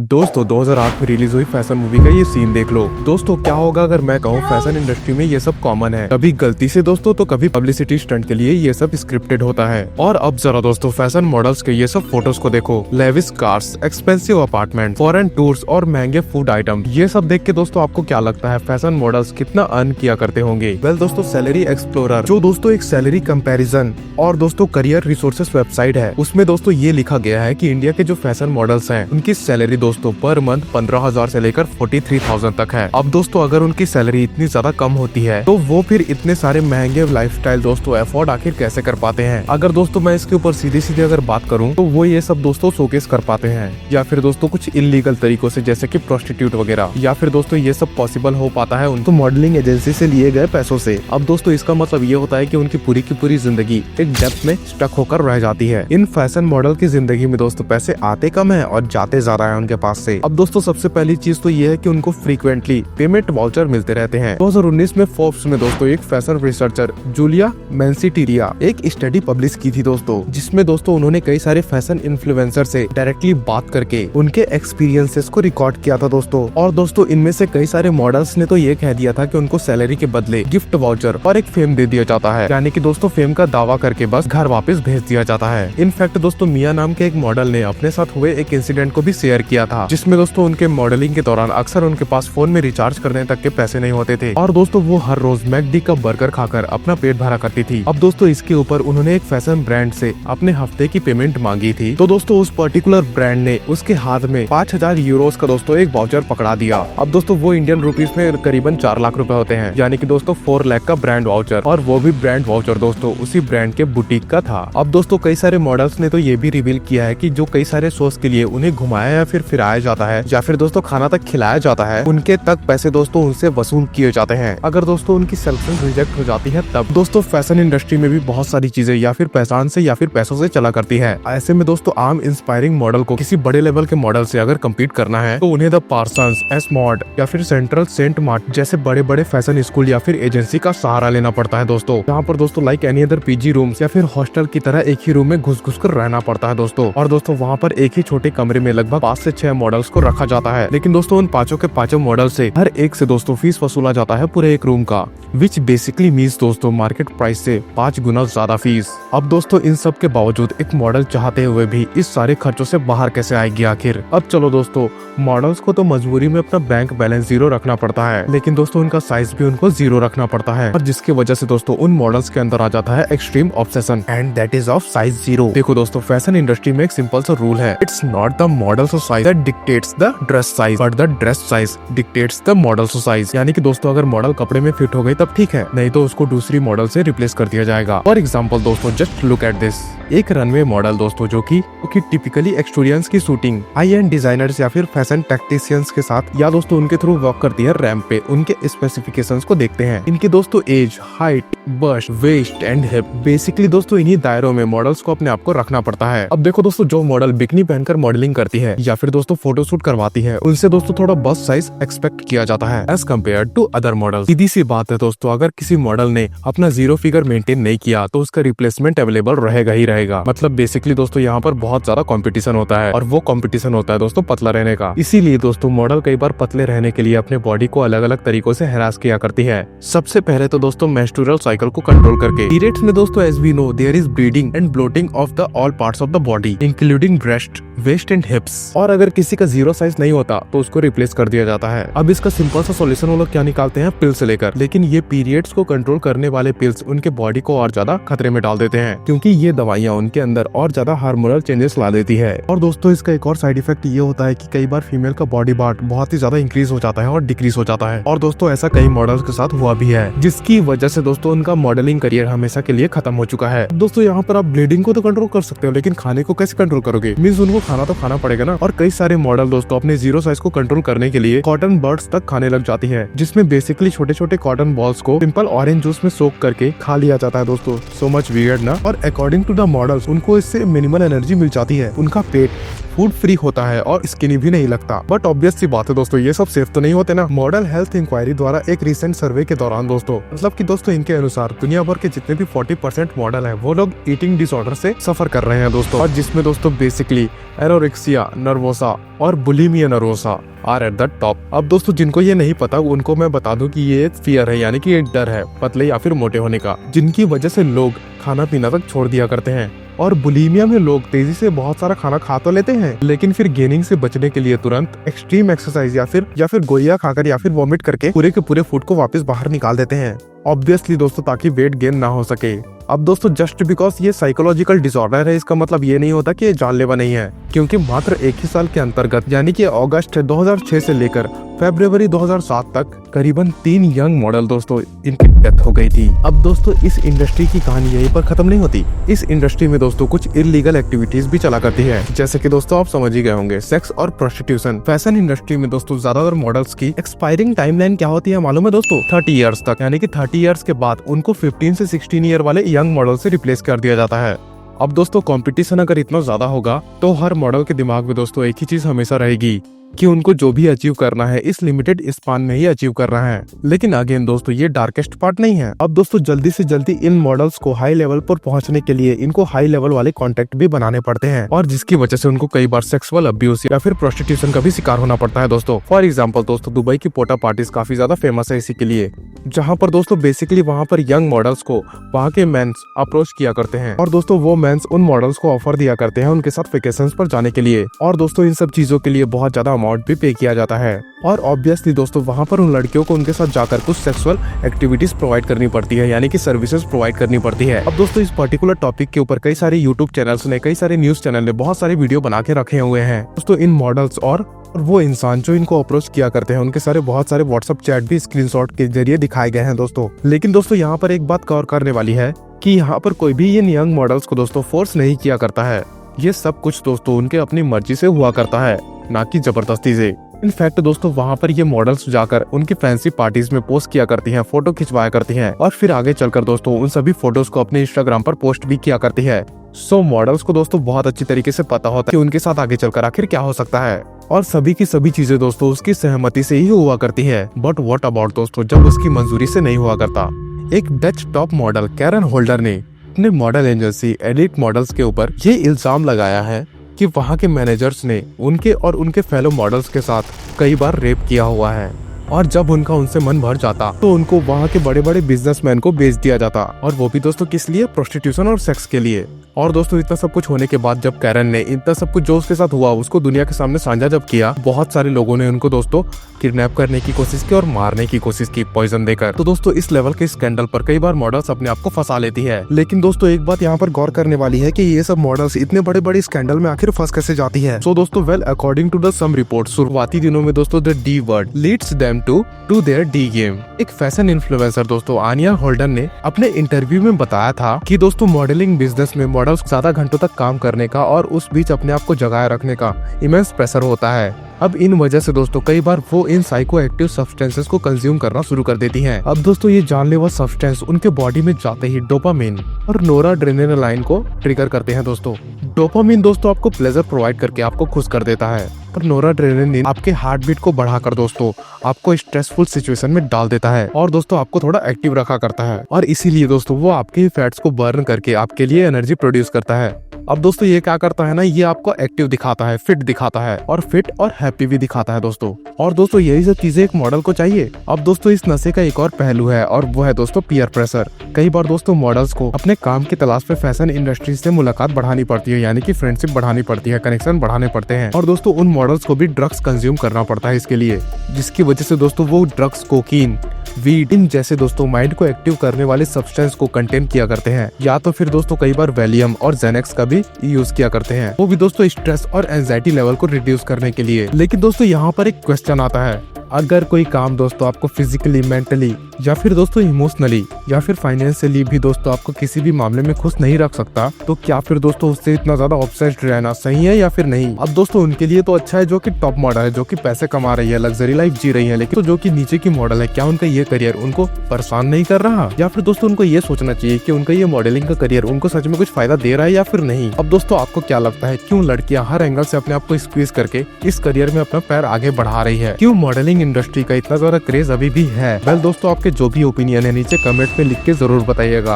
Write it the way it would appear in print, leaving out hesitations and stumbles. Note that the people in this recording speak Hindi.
दोस्तों 2008 में रिलीज हुई फैशन मूवी का ये सीन देख लो। दोस्तों क्या होगा अगर मैं कहूँ फैशन इंडस्ट्री में ये सब कॉमन है, कभी गलती से दोस्तों तो कभी पब्लिसिटी स्टंट के लिए ये सब स्क्रिप्टेड होता है। और अब जरा दोस्तों फैशन मॉडल्स के ये सब फोटोज को देखो, lavish cars, expensive apartment, foreign tours और महंगे फूड आइटम। ये सब देख के दोस्तों आपको क्या लगता है फैशन मॉडल्स कितना अर्न किया करते होंगे? वेल दोस्तों सैलरी एक्सप्लोरर जो दोस्तों एक सैलरी कंपैरिजन और दोस्तों करियर रिसोर्सेस वेबसाइट है, उसमें दोस्तों ये लिखा गया है कि इंडिया के जो फैशन मॉडल्स हैं उनकी सैलरी दोस्तों पर मंथ 15,000 से लेकर 43,000 तक है। अब दोस्तों अगर उनकी सैलरी इतनी ज्यादा कम होती है तो वो फिर इतने सारे महंगे लाइफस्टाइल दोस्तों अफोर्ड आखिर कैसे कर पाते हैं? अगर दोस्तों मैं इसके ऊपर सीधी सीधी अगर बात करूं तो वो ये सब दोस्तों शोकेस कर पाते हैं, या फिर दोस्तों कुछ इलीगल तरीकों से जैसे कि प्रोस्टिट्यूट वगैरह, या फिर दोस्तों ये सब पॉसिबल हो पाता है उनको मॉडलिंग एजेंसी से लिए गए पैसों से। अब दोस्तों इसका मतलब ये होता है कि उनकी पूरी की पूरी जिंदगी एक डेप्थ में स्टक होकर रह जाती है। इन फैशन मॉडल की जिंदगी में दोस्तों पैसे आते कम है और जाते ज्यादा है उनके पास से। अब दोस्तों सबसे पहली चीज तो ये है कि उनको फ्रीक्वेंटली पेमेंट वाउचर मिलते रहते हैं। 2019 में फोर्ब्स में दोस्तों एक फैशन रिसर्चर जूलिया मेंसिटीरिया एक स्टडी पब्लिश की थी दोस्तों, जिसमें दोस्तों उन्होंने कई सारे फैशन इन्फ्लुएंसर से डायरेक्टली बात करके उनके एक्सपीरियंसेस को रिकॉर्ड किया था दोस्तों। और दोस्तों इनमें से कई सारे मॉडल्स ने तो ये कह दिया था कि उनको सैलरी के बदले गिफ्ट वाउचर और एक फेम दे दिया जाता है, यानी कि दोस्तों फेम का दावा करके बस घर वापस भेज दिया जाता है। इनफैक्ट दोस्तों मिया नाम के एक मॉडल ने अपने साथ हुए एक इंसिडेंट को भी शेयर किया था, जिसमें दोस्तों उनके मॉडलिंग के दौरान अक्सर उनके पास फोन में रिचार्ज करने तक के पैसे नहीं होते थे और दोस्तों वो हर रोज मैकडी का बर्गर खाकर अपना पेट भरा करती थी। अब दोस्तों इसके ऊपर उन्होंने एक फैशन ब्रांड से अपने हफ्ते की पेमेंट मांगी थी, तो दोस्तों उस पर्टिकुलर ब्रांड ने उसके हाथ में 5,000 यूरोस का दोस्तों एक वाउचर पकड़ा दिया। अब दोस्तों वो इंडियन रुपीस में करीबन 4 लाख रुपए होते हैं, यानी कि दोस्तों 4 लाख का ब्रांड वाउचर, और वो भी ब्रांड वाउचर दोस्तों उसी ब्रांड के बुटीक का था। अब दोस्तों कई सारे मॉडल्स ने तो ये भी रिवील किया है कि जो कई सारे शोज के लिए उन्हें घुमाया या फिर फिराया जाता है या फिर दोस्तों खाना तक खिलाया जाता है, उनके तक पैसे दोस्तों उनसे वसूल किए जाते हैं। अगर दोस्तों उनकी सिलेक्शन रिजेक्ट हो जाती है तब दोस्तों फैशन इंडस्ट्री में भी बहुत सारी चीजें या फिर पहचान से या फिर पैसों से चला करती है। ऐसे में दोस्तों आम इंस्पायरिंग मॉडल को किसी बड़े लेवल के मॉडल से अगर कम्पीट करना है तो उन्हें द पार्सन्स, एस मॉड या फिर सेंट्रल सेंट मार्ट जैसे बड़े बड़े फैशन स्कूल या फिर एजेंसी का सहारा लेना पड़ता है दोस्तों, जहाँ पर दोस्तों like any other PG rooms या फिर हॉस्टल की तरह एक ही रूम में घुस घुस कर रहना पड़ता है दोस्तों। और दोस्तों वहाँ पर एक ही छोटे कमरे में लगभग 5 से 6 मॉडल्स को रखा जाता है, लेकिन दोस्तों उन पांचों के पांचों मॉडल से हर एक से दोस्तों फीस वसूला जाता है पूरे एक रूम का, विच बेसिकली मीन्स दोस्तों मार्केट प्राइस से 5 गुना ज्यादा फीस। अब दोस्तों इन सब के बावजूद एक मॉडल चाहते हुए भी इस सारे खर्चों से बाहर कैसे आएगी आखिर? अब चलो दोस्तों मॉडल्स को तो मजबूरी में अपना बैंक बैलेंस 0 रखना पड़ता है, लेकिन दोस्तों उनका साइज भी उनको 0 रखना पड़ता है, और जिसकी वजह से दोस्तों उन मॉडल्स के अंदर आ जाता है extreme obsession, and that is of size 0। देखो दोस्तों फैशन इंडस्ट्री में एक सिंपल सा रूल है, it's not the model size that dictates the dress size but the dress size dictates the model size. यानी कि दोस्तों अगर मॉडल कपड़े में फिट हो गई तब ठीक है, नहीं तो उसको दूसरी मॉडल से रिप्लेस कर दिया जाएगा। फॉर एग्जाम्पल दोस्तों जस्ट लुक एट दिस, एक रनवे मॉडल दोस्तों जो कि टिपिकली एक्सटूरियंस की शूटिंग हाई एंड डिजाइनर्स या फिर फैशन टैक्टिशियंस के साथ या दोस्तों उनके थ्रू वॉक करती है रैंप पे, उनके स्पेसिफिकेशंस को देखते हैं, इनके दोस्तों age, height, bust, waist and hip, basically दोस्तों इन्हीं दायरों में मॉडल्स को अपने आप को रखना पड़ता है। अब देखो दोस्तों जो मॉडल बिकनी पहनकर मॉडलिंग करती है या फिर दोस्तों फोटोशूट करवाती है, उनसे दोस्तों थोड़ा बस्ट साइज एक्सपेक्ट किया जाता है as compared to other model. सीधी सी बात है दोस्तों, अगर किसी मॉडल ने अपना 0 फिगर मेंटेन नहीं किया तो उसका रिप्लेसमेंट अवेलेबल रहेगा ही रहेगा। मतलब बेसिकली दोस्तों यहाँ पर बहुत ज्यादा कंपटीशन होता है, और वो कंपटीशन होता है दोस्तों पतला रहने का। इसीलिए दोस्तों मॉडल कई बार पतले रहने के लिए अपने बॉडी को अलग अलग तरीकों से हैरास किया करती है। सबसे पहले तो दोस्तों मेंस्ट्रुअल साइकिल को कंट्रोल करके। पीरियड्स में दोस्तों as we know there is bleeding and bloating of the all parts of the body including breast, waist and hips, और अगर किसी का 0 साइज नहीं होता तो उसको रिप्लेस कर दिया जाता है। अब इसका सिंपल सा सॉल्यूशन वो लोग क्या निकालते हैं, पिल्स लेकर, लेकिन ये पीरियड्स को कंट्रोल करने वाले पिल्स उनके बॉडी को और ज्यादा खतरे में डाल देते हैं, क्योंकि ये दवाइयाँ उनके अंदर और ज्यादा हार्मोनल चेंजेस ला देती है। और दोस्तों इसका एक और साइड इफेक्ट ये होता है कि कई बार फीमेल का बॉडी पार्ट बहुत ही ज्यादा इंक्रीज हो जाता है और डिक्रीज हो जाता है, और दोस्तों ऐसा कई मॉडल्स के साथ हुआ भी है, जिसकी वजह से दोस्तों उनका मॉडलिंग करियर हमेशा के लिए खत्म हो चुका है। दोस्तों यहाँ पर आप ब्लीडिंग को तो कंट्रोल कर सकते हो, लेकिन खाने को कैसे कंट्रोल करोगे? मींस उनको खाना तो खाना पड़ेगा ना। और कई सारे मॉडल दोस्तों अपने 0 साइज को कंट्रोल करने के लिए कॉटन बर्ड्स तक खाने लग जाती है, जिसमें बेसिकली छोटे छोटे कॉटन बॉल्स को सिंपल ऑरेंज जूस में सोक करके खा लिया जाता है दोस्तों। सो मच वियर्ड ना। और अकॉर्डिंग टू द मॉडल्स उनको इससे मिनिमल एनर्जी मिल जाती है, उनका पेट फूड फ्री होता है और स्किनी भी नहीं लगता। बट ऑब्वियस सी बात है दोस्तों ये सब सेफ तो नहीं होते ना। मॉडल हेल्थ इंक्वायरी द्वारा एक रिसेंट सर्वे के दौरान दोस्तों मतलब कि दोस्तों इनके अनुसार दुनिया भर के जितने भी 40% मॉडल हैं वो लोग ईटिंग डिसऑर्डर से सफर कर रहे हैं दोस्तों, और जिसमें दोस्तों बेसिकली एनोरेक्सिया नर्वोसा, और bulimia nervosa are at the top. अब दोस्तों जिनको ये नहीं पता उनको मैं बता दूं कि ये एक फियर है, यानी कि एक डर है पतले या फिर मोटे होने का, जिनकी वजह से लोग खाना पीना तक छोड़ दिया करते हैं। और बुलिमिया में लोग तेजी से बहुत सारा खाना खा तो लेते हैं, लेकिन फिर गेनिंग से बचने के लिए तुरंत एक्सट्रीम एक्सरसाइज या फिर गोलियां खाकर या फिर वॉमिट करके पूरे के पूरे फूड को वापस बाहर निकाल देते हैं, ऑब्वियसली दोस्तों, ताकि वेट गेन ना हो सके। अब दोस्तों जस्ट बिकॉज ये साइकोलॉजिकल डिसऑर्डर है, इसका मतलब ये नहीं होता कि ये जानलेवा नहीं है, क्योंकि मात्र एक ही साल के अंतर्गत यानी कि अगस्त 2006 से लेकर फरवरी 2007 तक करीबन 3 यंग मॉडल दोस्तों इनकी डेथ हो गई थी। अब दोस्तों इस इंडस्ट्री की कहानी यहीं पर खत्म नहीं होती। इस इंडस्ट्री में दोस्तों कुछ इलीगल एक्टिविटीज भी चला करती है, जैसे कि दोस्तों आप समझ ही गए होंगे, सेक्स और प्रोस्टिट्यूशन। फैशन इंडस्ट्री में दोस्तों ज्यादातर मॉडल्स की एक्सपायरिंग टाइमलाइन क्या होती है मालूम है दोस्तों? 30 ईयर्स तक, यानी कि 30 ईयर्स के बाद उनको 15 से 16 ईयर वाले यंग मॉडल से रिप्लेस कर दिया जाता है। अब दोस्तों कंपटीशन अगर इतना ज्यादा होगा तो हर मॉडल के दिमाग में दोस्तों एक ही चीज हमेशा रहेगी कि उनको जो भी अचीव करना है इस लिमिटेड स्पान में ही अचीव करना है। लेकिन अगेन दोस्तों ये डार्केस्ट पार्ट नहीं है। अब दोस्तों जल्दी से जल्दी इन मॉडल्स को हाई लेवल पर पहुंचने के लिए इनको हाई लेवल वाले कॉन्टेक्ट भी बनाने पड़ते हैं, और जिसकी वजह से उनको कई बार सेक्सुअल अब्यूज या फिर प्रोस्टिट्यूशन का भी शिकार होना पड़ता है दोस्तों। फॉर एग्जाम्पल दोस्तों दुबई की पोटा पार्टीज काफी ज्यादा फेमस है इसी के लिए, जहाँ पर दोस्तों बेसिकली वहाँ पर यंग मॉडल्स को वहाँ के मेंस अप्रोच किया करते हैं, और दोस्तों वो मेंस उन मॉडल्स को ऑफर दिया करते हैं उनके साथ वेकेशंस पर जाने के लिए, और दोस्तों इन सब चीजों के लिए बहुत ज्यादा अमाउंट भी पे किया जाता है। और ऑब्वियसली दोस्तों वहाँ पर उन लड़कियों को उनके साथ जाकर कुछ सेक्सुअल एक्टिविटीज प्रोवाइड करनी पड़ती है, यानी कि सर्विसेज प्रोवाइड करनी पड़ती है। अब दोस्तों इस पर्टिकुलर टॉपिक के ऊपर कई सारे यूट्यूब चैनल्स ने, कई सारे न्यूज चैनल ने बहुत सारे वीडियो बना के रखे हुए हैं दोस्तों। इन मॉडल्स और वो इंसान जो इनको अप्रोच किया करते हैं उनके सारे बहुत सारे व्हाट्सएप चैट भी स्क्रीनशॉट के जरिए दिखाए गए हैं दोस्तों। लेकिन दोस्तों यहाँ पर एक बात कवर करने वाली है कि यहाँ पर कोई भी इन यंग मॉडल्स को दोस्तों फोर्स नहीं किया करता है। ये सब कुछ दोस्तों उनके अपनी मर्जी से हुआ करता है, ना कि जबरदस्ती से। इनफैक्ट दोस्तों वहाँ पर ये मॉडल्स जाकर उनकी फैंसी पार्टीज में पोस्ट किया करती हैं, फोटो खिंचवाया करती हैं, और फिर आगे चलकर दोस्तों उन सभी फोटोज को अपने इंस्टाग्राम पर पोस्ट भी किया करती है। सो मॉडल्स को दोस्तों बहुत अच्छी तरीके से पता होता है कि उनके साथ आगे चलकर आखिर क्या हो सकता है, और सभी की सभी चीजें दोस्तों उसकी सहमति से ही हुआ करती है। बट व्हाट अबाउट दोस्तों जब उसकी मंजूरी से नहीं हुआ करता? एक Dutch top model Karen Holder ने अपने मॉडल एजेंसी एडिट मॉडल्स के ऊपर ये इल्जाम लगाया है कि वहाँ के मैनेजर्स ने उनके और उनके फेलो मॉडल्स के साथ कई बार रेप किया हुआ है, और जब उनका उनसे मन भर जाता तो उनको वहाँ के बड़े बड़े बिजनेसमैन को बेच दिया जाता, और वो भी दोस्तों किस लिए? प्रोस्टिट्यूशन और सेक्स के लिए। और दोस्तों इतना सब कुछ होने के बाद जब कैरन ने इतना सब कुछ जो उसके साथ हुआ उसको दुनिया के सामने साझा जब किया, बहुत सारे लोगों ने उनको दोस्तों किडनैप करने की कोशिश की और मारने की कोशिश की पॉइजन देकर। तो दोस्तों इस लेवल के स्कैंडल पर कई बार मॉडल्स अपने आप को फंसा लेती है। लेकिन दोस्तों एक बात यहाँ पर गौर करने वाली है कि ये सब मॉडल्स इतने बड़े बड़े स्कैंडल में आखिर फंस कैसे जाती है। सो दोस्तों well according to the some report, शुरुआती दिनों में दोस्तों the D word leads them to their D game. एक फैशन इन्फ्लुएंसर दोस्तों आनिया होल्डन ने अपने इंटरव्यू में बताया था कि दोस्तों मॉडलिंग बिजनेस में मॉडल्स ज्यादा घंटों तक काम करने का और उस बीच अपने आप को जगाए रखने का इमेंस प्रेशर होता है। अब इन वजह से दोस्तों कई बार वो इन साइको एक्टिव सब्सटेंसेस को कंज्यूम करना शुरू कर देती हैं। अब दोस्तों ये जानलेवा सब्सटेंस उनके बॉडी में जाते ही डोपामिन और नोराड्रेनालाइन को ट्रिगर करते हैं दोस्तों। डोपामिन दोस्तों आपको प्लेजर प्रोवाइड करके आपको खुश कर देता है, पर नोराड्रेनालाइन आपके हार्ट बीट को बढ़ाकर दोस्तों आपको स्ट्रेसफुल सिचुएशन में डाल देता है, और दोस्तों आपको थोड़ा एक्टिव रखा करता है, और इसीलिए दोस्तों वो आपके फैट्स को बर्न करके आपके लिए एनर्जी प्रोड्यूस करता है। अब दोस्तों ये क्या करता है ना, ये आपको एक्टिव दिखाता है, फिट दिखाता है, और फिट और हैप्पी भी दिखाता है दोस्तों। और दोस्तों यही सब चीजें एक मॉडल को चाहिए। अब दोस्तों इस नशे का एक और पहलू है, और वो है दोस्तों पीयर प्रेशर। कई बार दोस्तों मॉडल्स को अपने काम की तलाश पे फैशन इंडस्ट्री से मुलाकात बढ़ानी पड़ती है, यानी कि फ्रेंडशिप बढ़ानी पड़ती है, कनेक्शन बढ़ाने पड़ते हैं, और दोस्तों उन मॉडल्स को भी ड्रग्स कंज्यूम करना पड़ता है इसके लिए, जिसकी वजह से दोस्तों वो ड्रग्स, कोकीन, वीड इन जैसे दोस्तों माइंड को एक्टिव करने वाले सब्सटेंस को कंटेन किया करते हैं, या तो फिर दोस्तों कई बार वैलियम और जेनेक्स का भी यूज किया करते हैं, वो भी दोस्तों स्ट्रेस और एंजाइटी लेवल को रिड्यूस करने के लिए। लेकिन दोस्तों यहाँ पर एक क्वेश्चन आता है, अगर कोई काम दोस्तों आपको फिजिकली, मेंटली या फिर दोस्तों इमोशनली या फिर फाइनेंशियली भी दोस्तों आपको किसी भी मामले में खुश नहीं रख सकता, तो क्या फिर दोस्तों उससे इतना ज्यादा ऑब्सेस्ड रहना सही है या फिर नहीं? अब दोस्तों उनके लिए तो अच्छा है जो कि टॉप मॉडल है, जो कि पैसे कमा रही है, लग्जरी लाइफ जी रही है, लेकिन तो जो कि नीचे की मॉडल है, क्या उनका ये करियर उनको परेशान नहीं कर रहा? या फिर दोस्तों उनको ये सोचना चाहिए कि उनका ये मॉडलिंग का करियर उनको सच में कुछ फायदा दे रहा है या फिर नहीं? अब दोस्तों आपको क्या लगता है, क्यों लड़कियां हर एंगल से अपने आप को स्क्वीज करके इस करियर में अपना पैर आगे बढ़ा रही है? क्यों मॉडलिंग इंडस्ट्री का इतना ज्यादा क्रेज अभी भी है? वेल दोस्तों आपके जो भी ओपिनियन है नीचे कमेंट में लिख के जरूर बताइएगा।